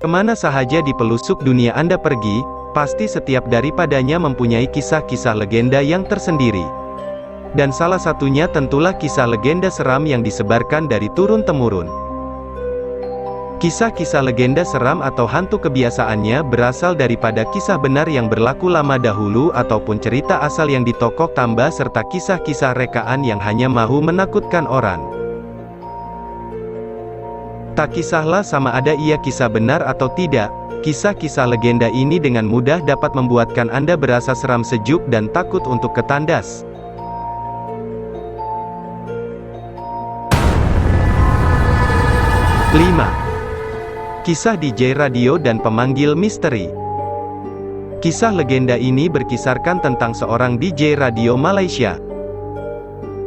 Kemana sahaja di pelosok dunia Anda pergi, pasti setiap daripadanya mempunyai kisah-kisah legenda yang tersendiri. Dan salah satunya tentulah kisah legenda seram yang disebarkan dari turun-temurun. Kisah-kisah legenda seram atau hantu kebiasaannya berasal daripada kisah benar yang berlaku lama dahulu ataupun cerita asal yang ditokok tambah serta kisah-kisah rekaan yang hanya mahu menakutkan orang. Tak kisahlah sama ada ia kisah benar atau tidak, kisah-kisah legenda ini dengan mudah dapat membuatkan Anda berasa seram sejuk dan takut untuk ketandas. Kisah DJ radio dan pemanggil misteri. Kisah legenda ini berkisarkan tentang seorang DJ radio Malaysia.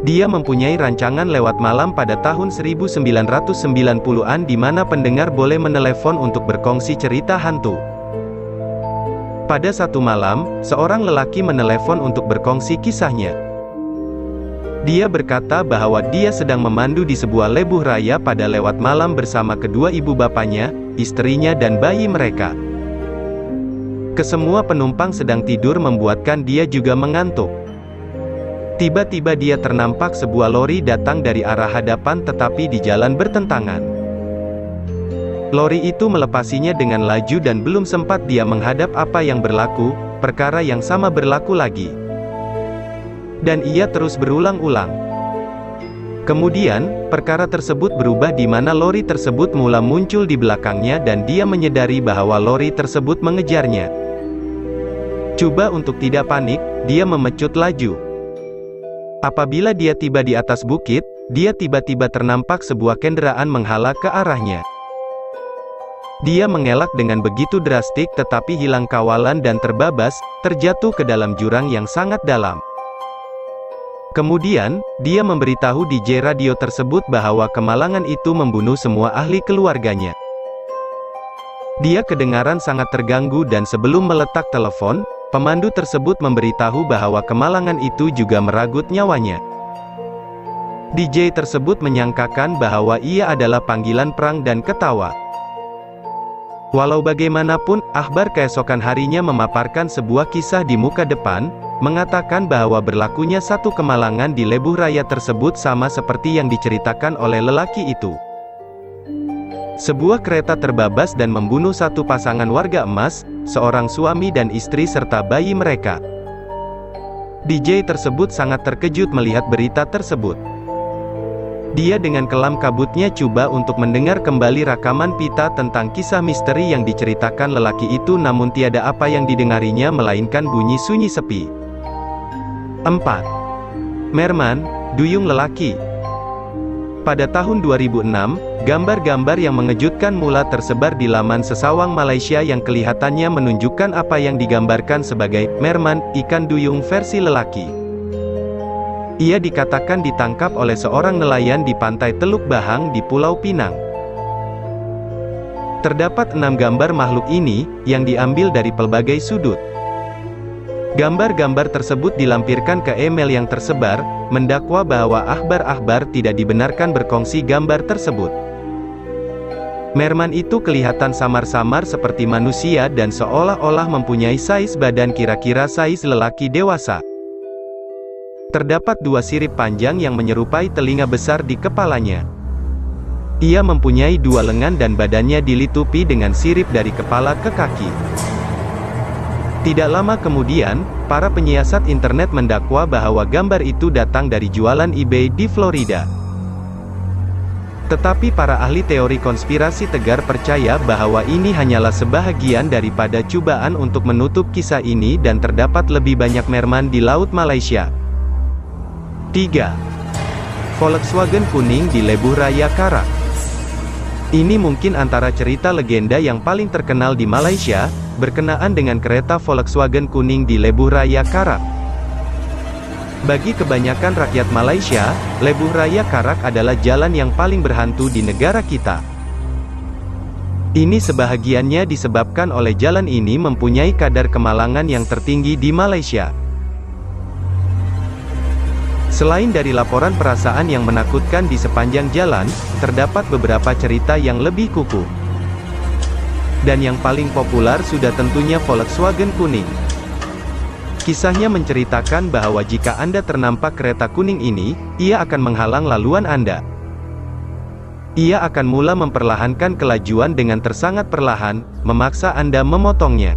Dia mempunyai rancangan lewat malam pada tahun 1990-an di mana pendengar boleh menelepon untuk berkongsi cerita hantu. Pada satu malam, seorang lelaki menelepon untuk berkongsi kisahnya. Dia berkata bahwa dia sedang memandu di sebuah lebuh raya pada lewat malam bersama kedua ibu bapaknya, istrinya dan bayi mereka. Kesemua penumpang sedang tidur membuatkan dia juga mengantuk. Tiba-tiba dia ternampak sebuah lori datang dari arah hadapan tetapi di jalan bertentangan. Lori itu melepasinya dengan laju dan belum sempat dia menghadap apa yang berlaku, perkara yang sama berlaku lagi. Dan ia terus berulang-ulang. Kemudian, perkara tersebut berubah di mana lori tersebut mula muncul di belakangnya dan dia menyadari bahwa lori tersebut mengejarnya. Coba untuk tidak panik, dia memecut laju. Apabila dia tiba di atas bukit, dia tiba-tiba ternampak sebuah kendaraan menghala ke arahnya. Dia mengelak dengan begitu drastik tetapi hilang kawalan dan terbabas, terjatuh ke dalam jurang yang sangat dalam. Kemudian, dia memberitahu DJ radio tersebut bahwa kemalangan itu membunuh semua ahli keluarganya. Dia kedengaran sangat terganggu dan sebelum meletak telepon, pemandu tersebut memberitahu bahwa kemalangan itu juga meragut nyawanya. DJ tersebut menyangkakan bahwa ia adalah panggilan perang dan ketawa. Walau bagaimanapun, akhbar keesokan harinya memaparkan sebuah kisah di muka depan, mengatakan bahwa berlakunya satu kemalangan di lebuh raya tersebut sama seperti yang diceritakan oleh lelaki itu. Sebuah kereta terbabas dan membunuh satu pasangan warga emas, seorang suami dan istri serta bayi mereka. DJ tersebut sangat terkejut melihat berita tersebut. Dia dengan kelam kabutnya coba untuk mendengar kembali rakaman pita tentang kisah misteri yang diceritakan lelaki itu namun tiada apa yang didengarinya melainkan bunyi sunyi sepi. 4. Merman, duyung lelaki. Pada tahun 2006, gambar-gambar yang mengejutkan mula tersebar di laman sesawang Malaysia yang kelihatannya menunjukkan apa yang digambarkan sebagai merman, ikan duyung versi lelaki. Ia dikatakan ditangkap oleh seorang nelayan di pantai Teluk Bahang di Pulau Pinang. Terdapat 6 gambar makhluk ini, yang diambil dari pelbagai sudut. Gambar-gambar tersebut dilampirkan ke email yang tersebar, mendakwa bahwa akhbar-akhbar tidak dibenarkan berkongsi gambar tersebut. Merman itu kelihatan samar-samar seperti manusia dan seolah-olah mempunyai saiz badan kira-kira saiz lelaki dewasa. Terdapat 2 sirip panjang yang menyerupai telinga besar di kepalanya. Ia mempunyai 2 lengan dan badannya dilitupi dengan sirip dari kepala ke kaki. Tidak lama kemudian, para penyiasat internet mendakwa bahwa gambar itu datang dari jualan eBay di Florida. Tetapi para ahli teori konspirasi tegar percaya bahwa ini hanyalah sebahagian daripada cobaan untuk menutup kisah ini dan terdapat lebih banyak merman di Laut Malaysia. 3. Volkswagen kuning di lebuh raya Karak. Ini mungkin antara cerita legenda yang paling terkenal di Malaysia, berkenaan dengan kereta Volkswagen kuning di lebuh raya Karak. Bagi kebanyakan rakyat Malaysia, lebuh raya Karak adalah jalan yang paling berhantu di negara kita. Ini sebahagiannya disebabkan oleh jalan ini mempunyai kadar kemalangan yang tertinggi di Malaysia. Selain dari laporan perasaan yang menakutkan di sepanjang jalan, terdapat beberapa cerita yang lebih kukuh. Dan yang paling populer sudah tentunya Volkswagen kuning. Kisahnya menceritakan bahwa jika Anda ternampak kereta kuning ini, ia akan menghalang laluan Anda. Ia akan mula memperlahankan kelajuan dengan tersangat perlahan, memaksa Anda memotongnya.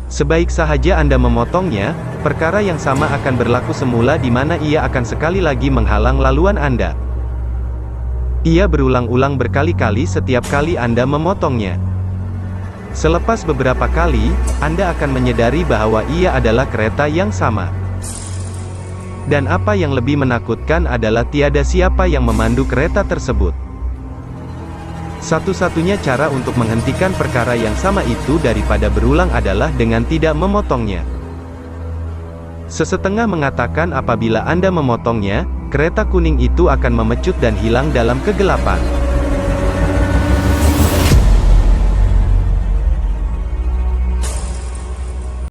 Sebaik sahaja Anda memotongnya, perkara yang sama akan berlaku semula di mana ia akan sekali lagi menghalang laluan Anda. Ia berulang-ulang berkali-kali setiap kali Anda memotongnya. Selepas beberapa kali, Anda akan menyadari bahwa ia adalah kereta yang sama. Dan apa yang lebih menakutkan adalah tiada siapa yang memandu kereta tersebut. Satu-satunya cara untuk menghentikan perkara yang sama itu daripada berulang adalah dengan tidak memotongnya. Sesetengah mengatakan apabila Anda memotongnya, kereta kuning itu akan memecut dan hilang dalam kegelapan.